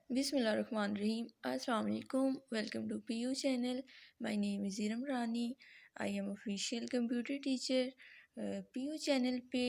Bismillahirrahmanirrahim. Assalamu alaikum. Welcome to PU channel. My name is Iram Rani. I am official computer teacher. PU channel पे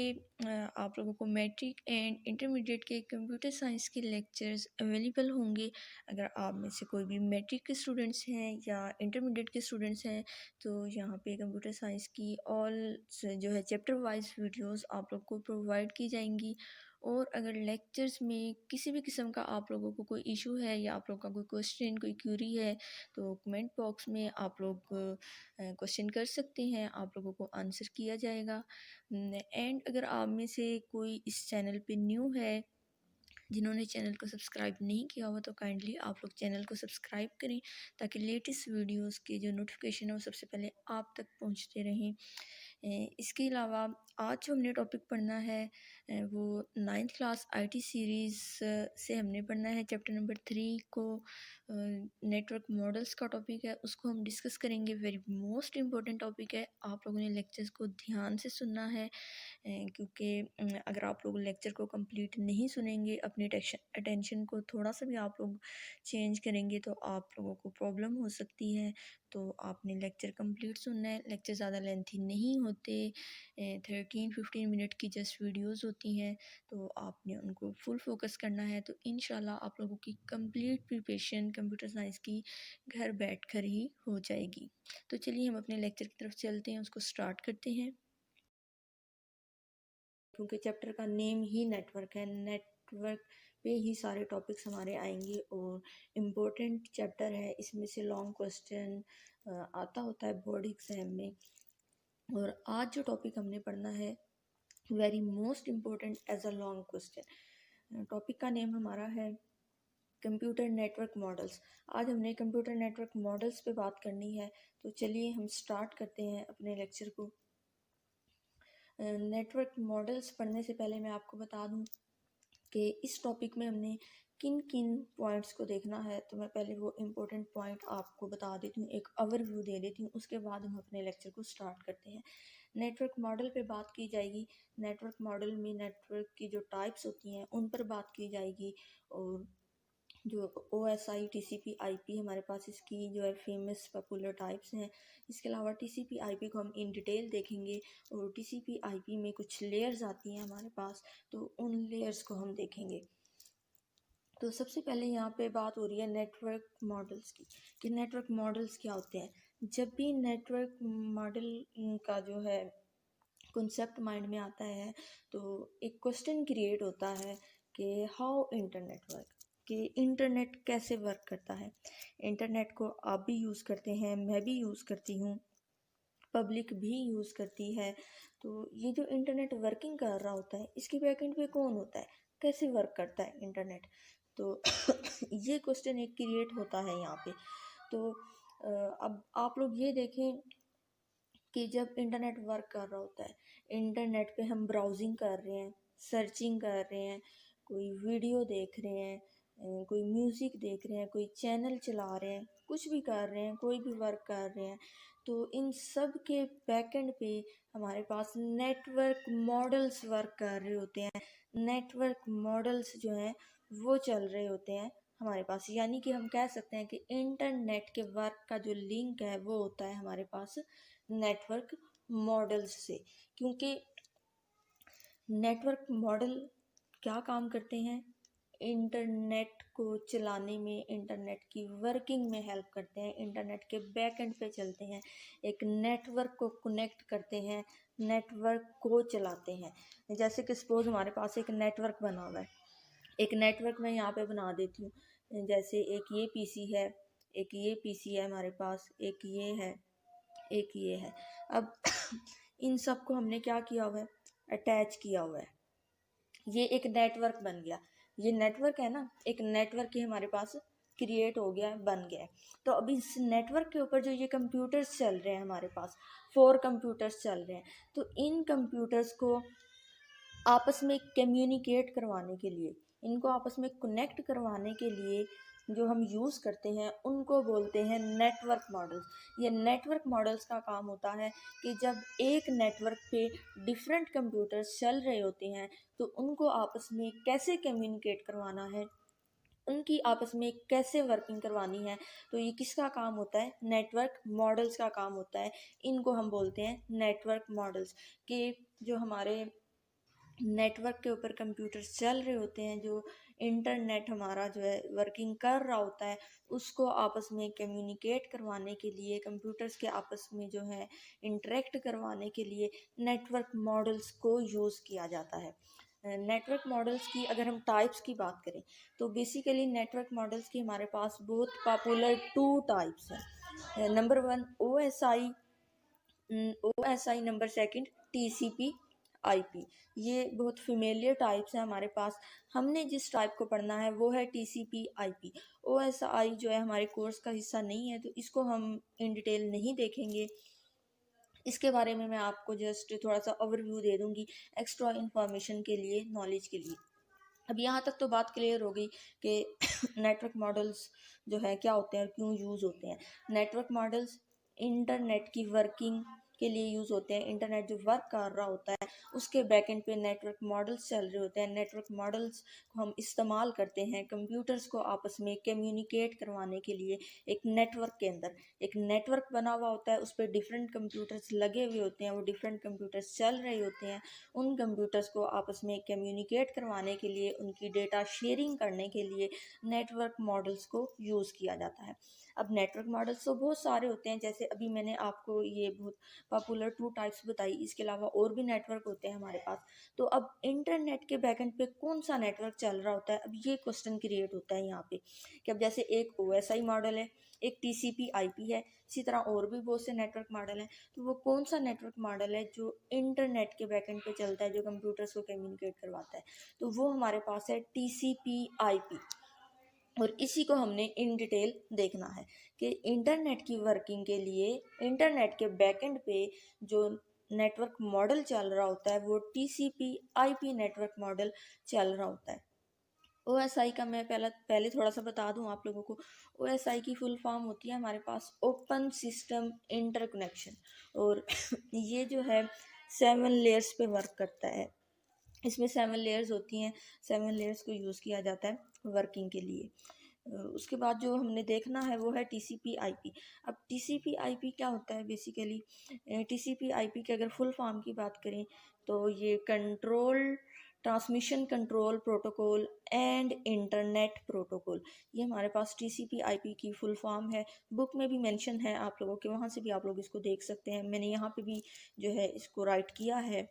आप लोगों को matric and intermediate के computer science के lectures available होंगे। अगर आप में से कोई भी मैट्रिक के स्टूडेंट्स हैं या इंटरमीडिएट के स्टूडेंट्स हैं तो यहाँ पे कंप्यूटर साइंस की ऑल जो है चैप्टर वाइज वीडियोस आप लोग को प्रोवाइड की जाएंगी। और अगर लेक्चर्स में किसी भी किस्म का आप लोगों को कोई इशू है या आप लोगों का कोई क्वेश्चन कोई क्यूरी है तो कमेंट बॉक्स में आप लोग क्वेश्चन कर सकते हैं, आप लोगों को आंसर किया जाएगा। एंड अगर आप में से कोई इस चैनल पे न्यू है, जिन्होंने चैनल को सब्सक्राइब नहीं किया हुआ, तो काइंडली आप लोग चैनल को सब्सक्राइब करें ताकि लेटेस्ट वीडियोस के जो नोटिफिकेशन है वो सबसे पहले आप तक पहुंचते रहें। इसके अलावा आज जो हमने टॉपिक पढ़ना है वो 9th क्लास आईटी सीरीज़ से हमने पढ़ना है चैप्टर नंबर 3 को। नेटवर्क मॉडल्स का टॉपिक है, उसको हम डिस्कस करेंगे। वेरी मोस्ट इम्पोर्टेंट टॉपिक है, आप लोगों ने लेक्चर्स को ध्यान से सुनना है क्योंकि अगर आप लोग लेक्चर को कंप्लीट नहीं सुनेंगे, अपनी अटेंशन को थोड़ा सा भी आप लोग चेंज करेंगे तो आप लोगों को प्रॉब्लम हो सकती है। तो आपने लेक्चर कंप्लीट सुनना है। लेक्चर ज़्यादा लेंथी नहीं होते, 13-15 मिनट की जस्ट वीडियोस होती हैं, तो आपने उनको फुल फोकस करना है। तो इंशाल्लाह आप लोगों की कंप्लीट प्रिपरेशन कंप्यूटर साइंस की घर बैठ कर ही हो जाएगी। तो चलिए हम अपने लेक्चर की तरफ चलते हैं, उसको स्टार्ट करते हैं। क्योंकि चैप्टर का नेम ही नेटवर्क है, नेटवर्क पे ही सारे टॉपिक्स हमारे आएंगे और इम्पोर्टेंट चैप्टर है। इसमें से लॉन्ग क्वेश्चन आता होता है बोर्ड एग्जाम में। और आज जो टॉपिक हमने पढ़ना है very most important as a long question. Topic का नेम हमारा है कंप्यूटर नेटवर्क मॉडल्स। आज हमने कंप्यूटर नेटवर्क मॉडल्स पे बात करनी है, तो चलिए हम स्टार्ट करते हैं अपने लेक्चर को। नेटवर्क मॉडल्स पढ़ने से पहले मैं आपको बता दूं कि इस टॉपिक में हमने किन किन पॉइंट्स को देखना है। तो मैं पहले वो इम्पोर्टेंट पॉइंट आपको बता देती हूँ, एक ओवरव्यू दे देती हूँ, उसके बाद हम अपने लेक्चर को स्टार्ट करते हैं। नेटवर्क मॉडल पे बात की जाएगी। नेटवर्क मॉडल में नेटवर्क की जो टाइप्स होती हैं उन पर बात की जाएगी। और जो OSI TCP IP हमारे पास इसकी जो है फेमस पॉपुलर टाइप्स हैं। इसके अलावा TCP IP को हम इन डिटेल देखेंगे और TCP IP में कुछ लेयर्स आती हैं हमारे पास, तो उन लेयर्स को हम देखेंगे। तो सबसे पहले यहाँ पे बात हो रही है नेटवर्क मॉडल्स की कि नेटवर्क मॉडल्स क्या होते हैं। जब भी नेटवर्क मॉडल का जो है कॉन्सेप्ट माइंड में आता है तो एक क्वेश्चन क्रिएट होता है कि हाउ इंटरनेट वर्क, कि इंटरनेट कैसे वर्क करता है। इंटरनेट को आप भी यूज़ करते हैं, मैं भी यूज़ करती हूँ, पब्लिक भी यूज़ करती है। तो ये जो इंटरनेट वर्किंग कर रहा होता है इसके बैकएंड पे कौन होता है, कैसे वर्क करता है इंटरनेट। तो ये क्वेश्चन एक क्रिएट होता है यहाँ पे। तो अब आप लोग ये देखें कि जब इंटरनेट वर्क कर रहा होता है, इंटरनेट पे हम ब्राउजिंग कर रहे हैं, सर्चिंग कर रहे हैं, कोई वीडियो देख रहे हैं, कोई म्यूज़िक देख रहे हैं, कोई चैनल चला रहे हैं, कुछ भी कर रहे हैं, कोई भी वर्क कर रहे हैं, तो इन सब के बैकएंड पे हमारे पास नेटवर्क मॉडल्स वर्क कर रहे होते हैं। नेटवर्क मॉडल्स जो हैं वो चल रहे होते हैं हमारे पास। यानी कि हम कह सकते हैं कि इंटरनेट के वर्क का जो लिंक है वो होता है हमारे पास नेटवर्क मॉडल्स से। क्योंकि नेटवर्क मॉडल क्या काम करते हैं, इंटरनेट को चलाने में, इंटरनेट की वर्किंग में हेल्प करते हैं, इंटरनेट के बैक एंड पे चलते हैं, एक नेटवर्क को कनेक्ट करते हैं, नेटवर्क को चलाते हैं। जैसे कि सपोज हमारे पास एक नेटवर्क बना हुआ है, एक नेटवर्क मैं यहाँ पे बना देती हूँ। जैसे एक ये पीसी है, एक ये पीसी है हमारे पास, एक ये है, एक ये है। अब इन सब को हमने क्या किया हुआ है, अटैच किया हुआ है, ये एक नेटवर्क बन गया। ये नेटवर्क है ना, एक नेटवर्क ही हमारे पास क्रिएट हो गया, बन गया है। तो अब इस नेटवर्क के ऊपर जो ये कंप्यूटर्स चल रहे हैं हमारे पास, 4 कंप्यूटर्स चल रहे हैं, तो इन कंप्यूटर्स को आपस में कम्युनिकेट करवाने के लिए, इनको आपस में कनेक्ट करवाने के लिए जो हम यूज़ करते हैं उनको बोलते हैं नेटवर्क मॉडल्स। ये नेटवर्क मॉडल्स का काम होता है कि जब एक नेटवर्क पे डिफरेंट कंप्यूटर्स चल रहे होते हैं तो उनको आपस में कैसे कम्युनिकेट करवाना है, उन उनकी आपस में कैसे वर्किंग करवानी है। तो ये किसका काम होता है, नेटवर्क मॉडल्स का काम होता है। इनको हम बोलते हैं नेटवर्क मॉडल्स। कि जो हमारे नेटवर्क के ऊपर कंप्यूटर्स चल रहे होते हैं, जो इंटरनेट हमारा जो है वर्किंग कर रहा होता है, उसको आपस में कम्युनिकेट करवाने के लिए, कंप्यूटर्स के आपस में जो है इंटरेक्ट करवाने के लिए नेटवर्क मॉडल्स को यूज़ किया जाता है। नेटवर्क मॉडल्स की अगर हम टाइप्स की बात करें तो बेसिकली नेटवर्क मॉडल्स की हमारे पास बहुत पॉपुलर 2 टाइप्स हैं। Number 1 O S I, number second TCP/IP। ये बहुत फेमिलियर टाइप्स हैं हमारे पास। हमने जिस टाइप को पढ़ना है वो है TCP/IP। OSI जो है हमारे कोर्स का हिस्सा नहीं है, तो इसको हम इन डिटेल नहीं देखेंगे। इसके बारे में मैं आपको जस्ट थोड़ा सा ओवरव्यू दे दूंगी एक्स्ट्रा इंफॉर्मेशन के लिए, नॉलेज के लिए। अब यहाँ तक तो बात क्लियर हो गई कि नेटवर्क मॉडल्स जो है क्या होते हैं और क्यों यूज़ होते हैं। नेटवर्क मॉडल्स इंटरनेट की वर्किंग के लिए यूज़ होते हैं। इंटरनेट जो वर्क कर रहा होता है उसके बैकएंड पे नेटवर्क मॉडल्स चल रहे होते हैं। नेटवर्क मॉडल्स को हम इस्तेमाल करते हैं कंप्यूटर्स को आपस में कम्युनिकेट करवाने के लिए। एक नेटवर्क के अंदर एक नेटवर्क बना हुआ होता है, उस पर डिफरेंट कंप्यूटर्स लगे हुए होते हैं, वो डिफरेंट कंप्यूटर्स चल रहे होते हैं। उन कंप्यूटर्स को आपस में कम्युनिकेट करवाने के लिए, उनकी डेटा शेयरिंग करने के लिए नेटवर्क मॉडल्स को यूज़ किया जाता है। अब नेटवर्क मॉडल्स तो बहुत सारे होते हैं, जैसे अभी मैंने आपको ये बहुत पॉपुलर 2 टाइप्स बताई, इसके अलावा और भी नेटवर्क होते हैं हमारे पास। तो अब इंटरनेट के बैकएंड पे कौन सा नेटवर्क चल रहा होता है, अब ये क्वेश्चन क्रिएट होता है यहाँ पे कि अब जैसे एक OSI मॉडल है, एक TCP/IP है, इसी तरह और भी बहुत से नेटवर्क मॉडल हैं। तो वो कौन सा नेटवर्क मॉडल है जो इंटरनेट के बैकएंड पे चलता है, जो कंप्यूटर्स को कम्युनिकेट करवाता है, तो वो हमारे पास है TCP/IP। और इसी को हमने इन डिटेल देखना है कि इंटरनेट की वर्किंग के लिए इंटरनेट के बैकएंड पे जो नेटवर्क मॉडल चल रहा होता है वो TCP/IP नेटवर्क मॉडल चल रहा होता है। OSI का मैं पहले थोड़ा सा बता दूं आप लोगों को। OSI की फुल फॉर्म होती है हमारे पास ओपन सिस्टम इंटरकनेक्शन, और ये जो है 7 लेयर्स पे वर्क करता है। इसमें 7 लेयर्स होती हैं, 7 लेयर्स को यूज़ किया जाता है वर्किंग के लिए। उसके बाद जो हमने देखना है वो है TCP/IP। अब TCP/IP क्या होता है बेसिकली, TCP/IP के अगर फुल फॉर्म की बात करें तो ये control transmission control protocol and internet protocol, ये हमारे पास TCP/IP की फुल फॉर्म है। बुक में भी मेंशन है आप लोगों के, वहाँ से भी आप लोग इसको देख सकते हैं। मैंने यहाँ पे भी जो है इसको राइट किया है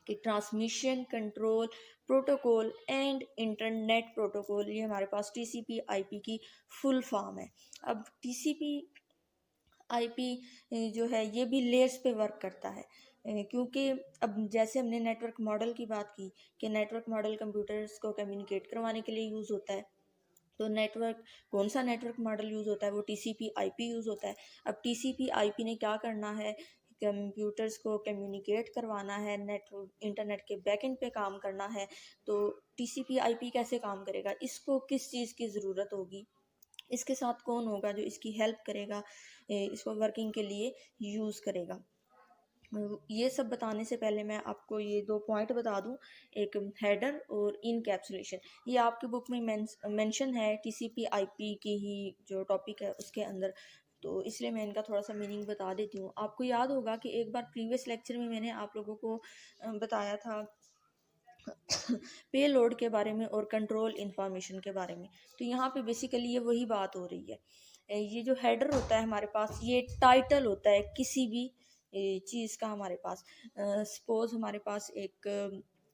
कि transmission control protocol and internet protocol, ये हमारे पास TCP/IP की फुल फॉर्म है। अब TCP/IP जो है ये भी लेयर्स पे वर्क करता है, क्योंकि अब जैसे हमने नेटवर्क मॉडल की बात की कि नेटवर्क मॉडल कंप्यूटर्स को कम्युनिकेट करवाने के लिए यूज़ होता है। तो नेटवर्क कौन सा नेटवर्क मॉडल यूज़ होता है, वो TCP/IP यूज़ होता है। अब TCP/IP ने क्या करना है, कंप्यूटर्स को कम्युनिकेट करवाना है, नेटवर्क इंटरनेट के बैकएंड पे काम करना है। तो TCP/IP कैसे काम करेगा, इसको किस चीज़ की ज़रूरत होगी, इसके साथ कौन होगा जो इसकी हेल्प करेगा, इसको वर्किंग के लिए यूज़ करेगा। ये सब बताने से पहले मैं आपको ये 2 पॉइंट बता दूं, एक हेडर और इनकैप्सुलेशन। ये आपकी बुक में मेंशन है TCP/IP की ही जो टॉपिक है उसके अंदर, तो इसलिए मैं इनका थोड़ा सा मीनिंग बता देती हूँ। आपको याद होगा कि एक बार प्रीवियस लेक्चर में मैंने आप लोगों को बताया था पे लोड के बारे में और कंट्रोल इंफॉर्मेशन के बारे में। तो यहाँ पे बेसिकली ये वही बात हो रही है। ये जो हेडर होता है हमारे पास, ये टाइटल होता है किसी भी चीज़ का हमारे पास। सपोज हमारे पास एक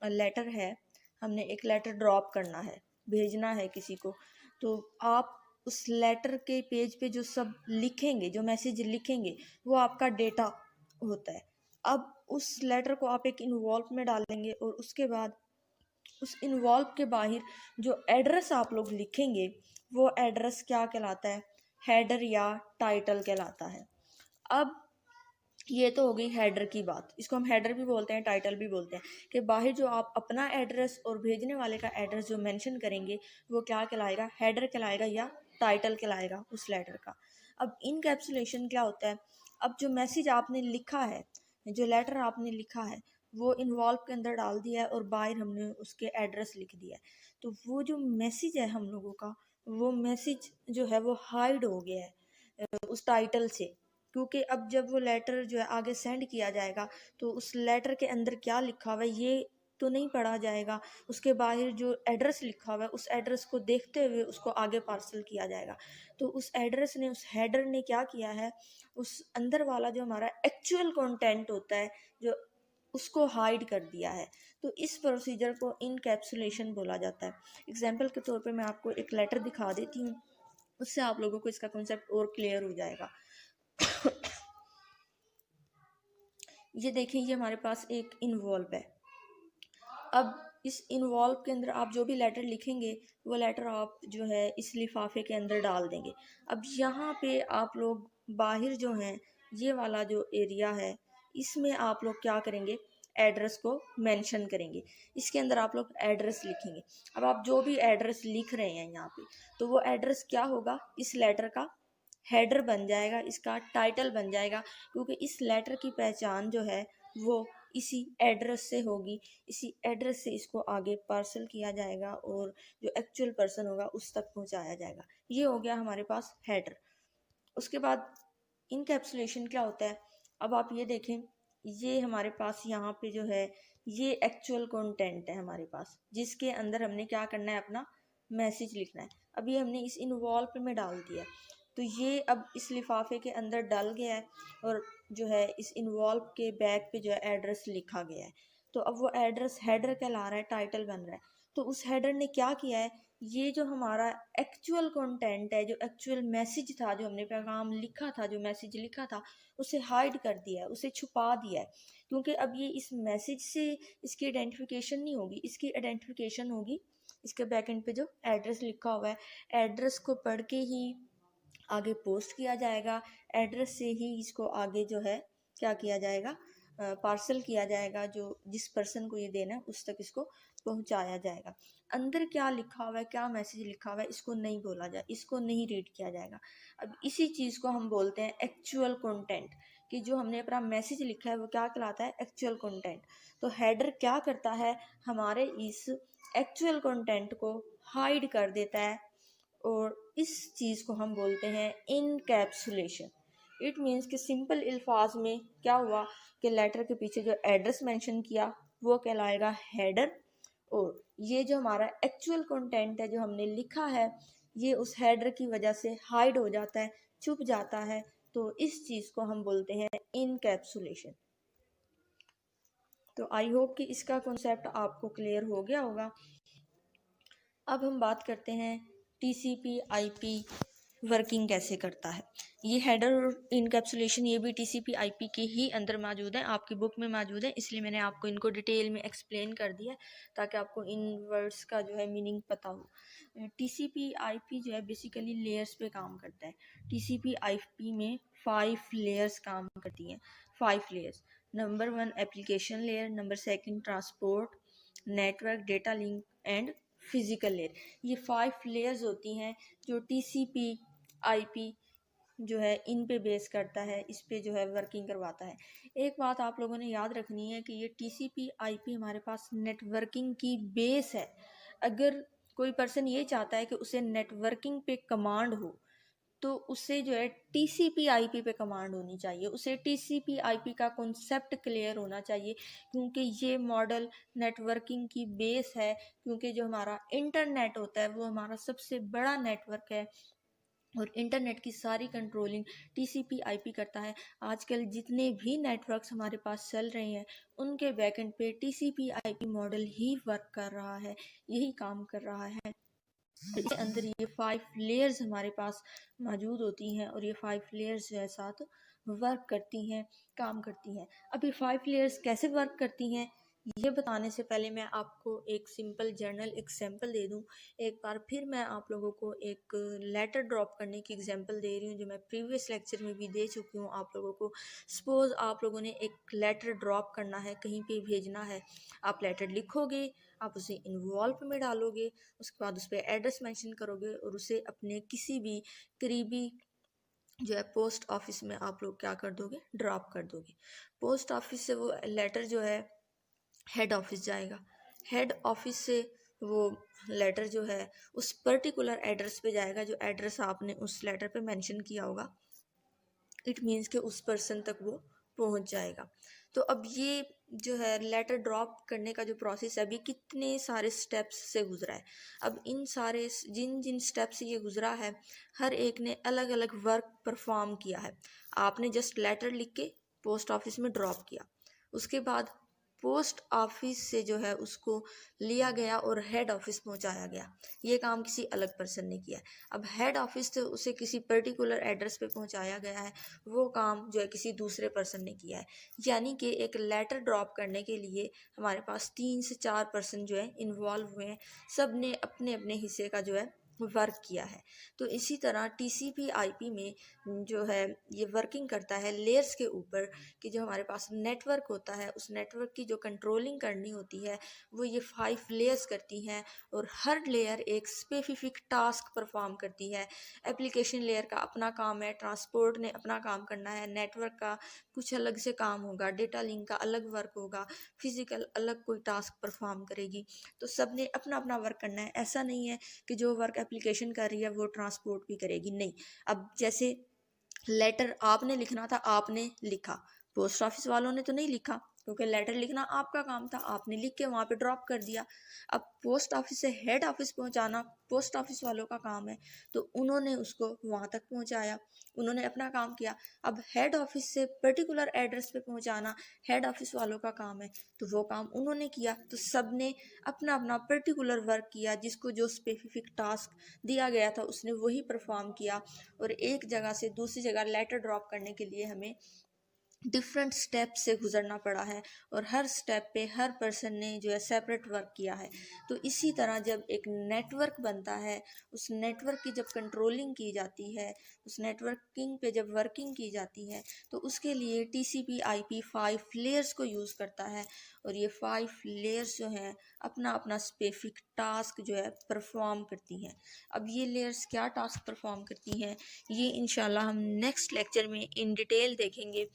लेटर है, हमने एक लेटर ड्रॉप करना है, भेजना है किसी को, तो आप उस लेटर के पेज पे जो सब लिखेंगे, जो मैसेज लिखेंगे, वो आपका डेटा होता है। अब उस लेटर को आप एक इन्वॉल्व में डालेंगे और उसके बाद उस इन्वॉल्व के बाहर जो एड्रेस आप लोग लिखेंगे वो एड्रेस क्या कहलाता है, हेडर या टाइटल कहलाता है। अब ये तो हो गई हेडर की बात, इसको हम हेडर भी बोलते हैं, टाइटल भी बोलते हैं, कि बाहर जो आप अपना एड्रेस और भेजने वाले का एड्रेस जो मेंशन करेंगे वो क्या कहलाएगा, हेडर कहलाएगा या टाइटल कहलाएगा उस लेटर का। अब इनकैप्सुलेशन क्या होता है, अब जो मैसेज आपने लिखा है, जो लेटर आपने लिखा है, वो इन्वॉल्व के अंदर डाल दिया है और बाहर हमने उसके एड्रेस लिख दिया है, तो वो जो मैसेज है हम लोगों का वो मैसेज जो है वो हाइड हो गया है उस टाइटल से, क्योंकि अब जब वो लेटर जो है आगे सेंड किया जाएगा तो उस लेटर के अंदर क्या लिखा हुआ है ये तो नहीं पढ़ा जाएगा। उसके बाहर जो एड्रेस लिखा हुआ है उस एड्रेस को देखते हुए उसको आगे पार्सल किया जाएगा। तो उस एड्रेस ने, उस हेडर ने क्या किया है, उस अंदर वाला जो हमारा एक्चुअल कंटेंट होता है जो उसको हाइड कर दिया है। तो इस प्रोसीजर को इनकैप्सुलेशन बोला जाता है। एग्जाम्पल के तौर पे मैं आपको एक लेटर दिखा देती हूँ, उससे आप लोगों को इसका कॉन्सेप्ट और क्लियर हो जाएगा। ये देखें, ये हमारे पास एक इन्वॉल्व है। अब इस इन्वॉल्व के अंदर आप जो भी लेटर लिखेंगे वो लेटर आप जो है इस लिफाफे के अंदर डाल देंगे। अब यहाँ पे आप लोग बाहर जो हैं, ये वाला जो एरिया है इसमें आप लोग क्या करेंगे, एड्रेस को मेंशन करेंगे। इसके अंदर आप लोग एड्रेस लिखेंगे। अब आप जो भी एड्रेस लिख रहे हैं यहाँ पे, तो वो एड्रेस क्या होगा, इस लेटर का हेडर बन जाएगा, इसका टाइटल बन जाएगा, क्योंकि इस लेटर की पहचान जो है वो इसी एड्रेस से होगी। इसी एड्रेस से इसको आगे पार्सल किया जाएगा और जो एक्चुअल पर्सन होगा उस तक पहुंचाया जाएगा। ये हो गया हमारे पास हेडर। उसके बाद इनकैप्सुलेशन क्या होता है, अब आप ये देखें, ये हमारे पास यहाँ पे जो है ये एक्चुअल कंटेंट है हमारे पास, जिसके अंदर हमने क्या करना है, अपना मैसेज लिखना है। अब ये हमने इस इन्वॉल्व में डाल दिया, तो ये अब इस लिफाफे के अंदर डल गया है और जो है इस इन्वॉल्व के बैक पे जो है एड्रेस लिखा गया है। तो अब वो एड्रेस हेडर कहला रहा है, टाइटल बन रहा है। तो उस हेडर ने क्या किया है, ये जो हमारा एक्चुअल कंटेंट है, जो एक्चुअल मैसेज था, जो हमने पैगाम लिखा था, जो मैसेज लिखा था, उसे हाइड कर दिया है, उसे छुपा दिया है। क्योंकि अब ये इस मैसेज से इसकी आइडेंटिफिकेशन नहीं होगी, इसकी आइडेंटिफिकेशन होगी इसके बैक एंड पे जो एड्रेस लिखा हुआ है। एड्रेस को पढ़ के ही आगे पोस्ट किया जाएगा, एड्रेस से ही इसको आगे जो है क्या किया जाएगा, पार्सल किया जाएगा, जो जिस पर्सन को ये देना है उस तक इसको पहुंचाया जाएगा। अंदर क्या लिखा हुआ है, क्या मैसेज लिखा हुआ है, इसको नहीं बोला जाए, इसको नहीं रीड किया जाएगा। अब इसी चीज़ को हम बोलते हैं एक्चुअल कंटेंट, कि जो हमने अपना मैसेज लिखा है वो क्या कहलाता है, एक्चुअल कंटेंट। तो हेडर क्या करता है, हमारे इस एक्चुअल कंटेंट को हाइड कर देता है और इस चीज़ को हम बोलते हैं इनकैप्सुलेशन। इट मीन्स कि सिंपल अल्फाज में क्या हुआ कि लेटर के पीछे जो एड्रेस मेंशन किया वो कहलाएगा हेडर, और ये जो हमारा एक्चुअल कंटेंट है जो हमने लिखा है ये उस हेडर की वजह से हाइड हो जाता है, छुप जाता है। तो इस चीज़ को हम बोलते हैं इनकैप्सुलेशन। तो आई होप कि इसका कॉन्सेप्ट आपको क्लियर हो गया होगा। अब हम बात करते हैं टीसीपी आईपी वर्किंग कैसे करता है। ये हेडर और इनकैप्सुलेशन ये भी टीसीपी आईपी के ही अंदर मौजूद है, आपकी बुक में मौजूद है, इसलिए मैंने आपको इनको डिटेल में एक्सप्लेन कर दिया है ताकि आपको इन वर्ड्स का जो है मीनिंग पता हो। टीसीपी आईपी जो है बेसिकली लेयर्स पे काम करता है। टीसीपी आईपी में 5 लेयर्स काम करती हैं, 5 layers. Number 1 application layer, number 2 transport, network, data link and physical layer. ये 5 लेयर्स होती हैं जो टीसीपी आईपी जो है इन पे बेस करता है, इस पे जो है वर्किंग करवाता है। एक बात आप लोगों ने याद रखनी है कि ये टीसीपी आईपी हमारे पास नेटवर्किंग की बेस है। अगर कोई पर्सन ये चाहता है कि उसे नेटवर्किंग पे कमांड हो तो उसे जो है टीसीपी आईपी पे कमांड होनी चाहिए, उसे टीसीपी आईपी का कॉन्सेप्ट क्लियर होना चाहिए, क्योंकि ये मॉडल नेटवर्किंग की बेस है। क्योंकि जो हमारा इंटरनेट होता है वो हमारा सबसे बड़ा नेटवर्क है और इंटरनेट की सारी कंट्रोलिंग टीसीपी आईपी करता है। आजकल जितने भी नेटवर्क्स हमारे पास चल रहे हैं उनके बैकएंड पे टीसीपी आईपी मॉडल ही वर्क कर रहा है, यही काम कर रहा है। इसके अंदर ये 5 लेयर्स हमारे पास मौजूद होती हैं और ये 5 लेयर्स जो है साथ वर्क करती हैं, काम करती हैं। अब ये 5 लेयर्स कैसे वर्क करती हैं ये बताने से पहले मैं आपको एक सिंपल जर्नल एग्जांपल दे दूं। एक बार फिर मैं आप लोगों को एक लेटर ड्रॉप करने की एग्जांपल दे रही हूँ जो मैं प्रीवियस लेक्चर में भी दे चुकी हूँ आप लोगों को। सपोज़ आप लोगों ने एक लेटर ड्रॉप करना है, कहीं पे भेजना है, आप लेटर लिखोगे, आप उसे इन्वॉल्व में डालोगे, उसके बाद उस पर एड्रेस मेंशन करोगे और उसे अपने किसी भी करीबी जो है पोस्ट ऑफिस में आप लोग क्या कर दोगे, ड्रॉप कर दोगे। पोस्ट ऑफिस से वो लेटर जो है हेड ऑफिस जाएगा, हेड ऑफिस से वो लेटर जो है उस पर्टिकुलर एड्रेस पे जाएगा जो एड्रेस आपने उस लेटर पे मेंशन किया होगा। इट मीन्स कि उस पर्सन तक वो पहुंच जाएगा। तो अब ये जो है लेटर ड्रॉप करने का जो प्रोसेस है अभी कितने सारे स्टेप्स से गुजरा है। अब इन सारे जिन जिन स्टेप्स से ये गुजरा है हर एक ने अलग अलग वर्क परफॉर्म किया है। आपने जस्ट लेटर लिख के पोस्ट ऑफिस में ड्रॉप किया, उसके बाद पोस्ट ऑफिस से जो है उसको लिया गया और हेड ऑफिस पहुंचाया गया। ये काम किसी अलग पर्सन ने किया है। अब हेड ऑफिस से उसे किसी पर्टिकुलर एड्रेस पे पहुंचाया गया है, वो काम जो है किसी दूसरे पर्सन ने किया है। यानी कि एक लेटर ड्रॉप करने के लिए हमारे पास 3 से 4 पर्सन जो है इन्वॉल्व हुए हैं। सब ने अपने अपने हिस्से का जो है वर्क किया है। तो इसी तरह टीसीपी आईपी में जो है ये वर्किंग करता है लेयर्स के ऊपर, कि जो हमारे पास नेटवर्क होता है उस नेटवर्क की जो कंट्रोलिंग करनी होती है वो ये 5 लेयर्स करती हैं और हर लेयर एक स्पेसिफिक टास्क परफॉर्म करती है। एप्लीकेशन लेयर का अपना काम है, ट्रांसपोर्ट ने अपना काम करना है, नेटवर्क का कुछ अलग से काम होगा, डेटा लिंक का अलग वर्क होगा, फिजिकल अलग कोई टास्क परफॉर्म करेगी। तो सब ने अपना अपना वर्क करना है। ऐसा नहीं है कि जो वर्क एप्लीकेशन कर रही है वो ट्रांसपोर्ट भी करेगी, नहीं। अब जैसे लेटर आपने लिखना था, आपने लिखा, पोस्ट ऑफिस वालों ने तो नहीं लिखा, क्योंकि लेटर लिखना आपका काम था, आपने लिख के वहाँ पे ड्रॉप कर दिया। अब पोस्ट ऑफिस से हेड ऑफिस पहुँचाना पोस्ट ऑफिस वालों का काम है, तो उन्होंने उसको वहाँ तक पहुँचाया, उन्होंने अपना काम किया। अब हेड ऑफिस से पर्टिकुलर एड्रेस पे पहुँचाना हेड ऑफिस वालों का काम है, तो वो काम उन्होंने किया। तो सब ने अपना अपना पर्टिकुलर वर्क किया, जिसको जो स्पेसिफिक टास्क दिया गया था उसने वही परफॉर्म किया। और एक जगह से दूसरी जगह लेटर ड्रॉप करने के लिए हमें डिफरेंट स्टेप से गुजरना पड़ा है और हर स्टेप पे हर पर्सन ने जो है सेपरेट वर्क किया है। तो इसी तरह जब एक नेटवर्क बनता है, उस नेटवर्क की जब कंट्रोलिंग की जाती है, उस नेटवर्किंग पे जब वर्किंग की जाती है, तो उसके लिए टीसीपी आईपी 5 लेयर्स को यूज़ करता है। और ये 5 लेयर्स जो हैं अपना अपना स्पेसिफिक टास्क जो है परफॉर्म करती हैं। अब ये लेयर्स क्या टास्क परफॉर्म करती हैं ये इंशाल्लाह हम नेक्स्ट लेक्चर में इन डिटेल देखेंगे।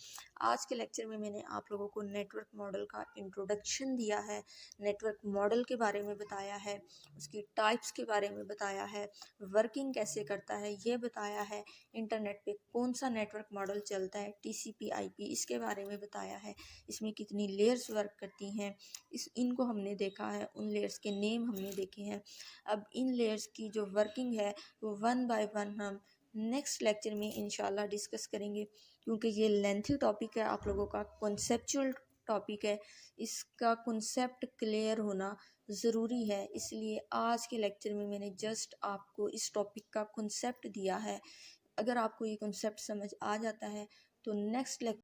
आज के लेक्चर में मैंने आप लोगों को नेटवर्क मॉडल का इंट्रोडक्शन दिया है, नेटवर्क मॉडल के बारे में बताया है, उसकी टाइप्स के बारे में बताया है, वर्किंग कैसे करता है ये बताया है, इंटरनेट पे कौन सा नेटवर्क मॉडल चलता है, टीसीपी आईपी इसके बारे में बताया है, इसमें कितनी लेयर्स वर्क करती हैं इनको हमने देखा है, उन लेयर्स के नेम हमने देखे हैं। अब इन लेयर्स की जो वर्किंग है वो वन बाय वन हम नेक्स्ट लेक्चर में इंशाल्लाह डिस्कस करेंगे, क्योंकि ये लेंथी टॉपिक है, आप लोगों का कॉन्सेप्चुअल टॉपिक है, इसका कॉन्सेप्ट क्लियर होना ज़रूरी है। इसलिए आज के लेक्चर में मैंने जस्ट आपको इस टॉपिक का कॉन्सेप्ट दिया है। अगर आपको ये कॉन्सेप्ट समझ आ जाता है तो नेक्स्ट लेक्चर